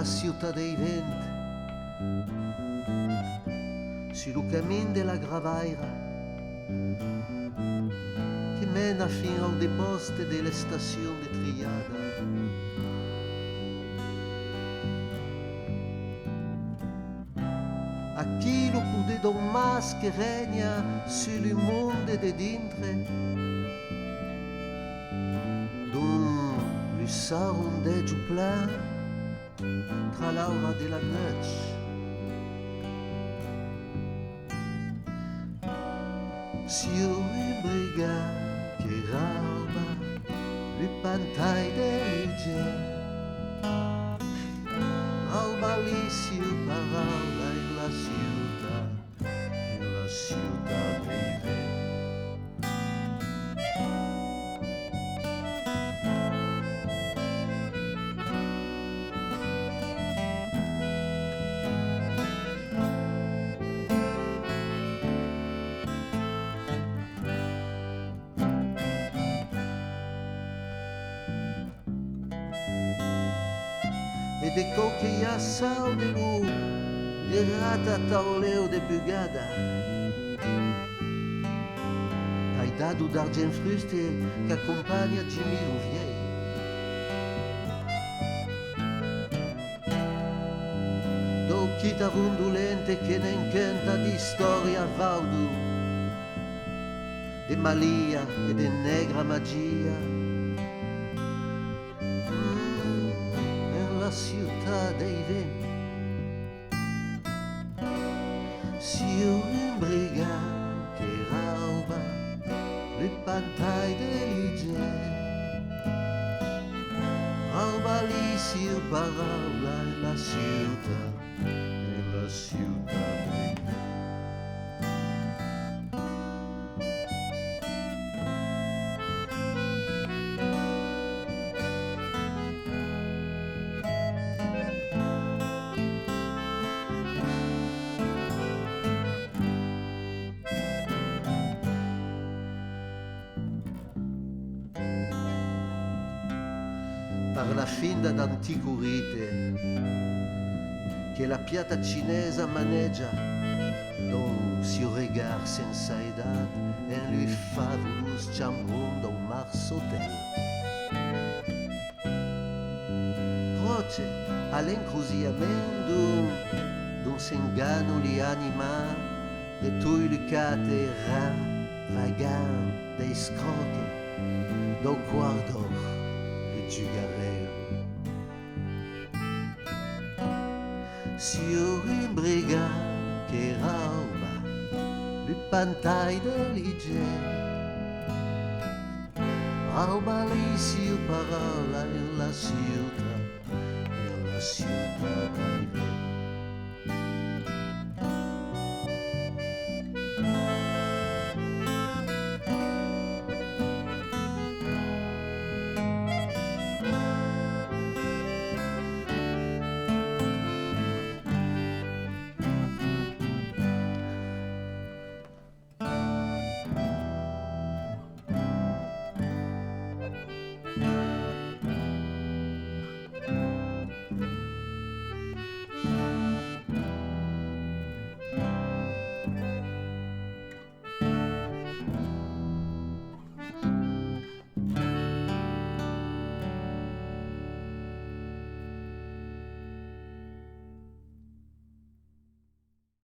ciutat dei vents, sul camin de la gravaira che mena fin al deposte delle stazioni de triada. A chi lo pude don mas che regna sul mondo de dintre, d'un lussar un deggio plan tra l'aura della noce. Si io briga che rauba le pantai del gel, rauba lì si parola in la città dei venti. Ed ecco che ya sal de lu de rata tauleo de bugada, hai dado d'argent fruste che accompagna Jimmy Louvier. Do chita rondulente che ne incanta di storia vaudu, de malia e de negra magia, la città dei venti. Si io imbriga che rauba le pantai dell'Ige, rauba lì si io parola e la città dei venti. Per la finta d'antico rite che la piatta cinese maneggia, don si regar senza edad e lui favulus ciambron da un mar sotel. Croce all'incrosiamento d'un s'ingano li anima de tui lucate vagan dei scroche do guardo giugareo. Si io imbriga che rauba le pantai dell'Ige, rauba lì si io parola in la città dei venti.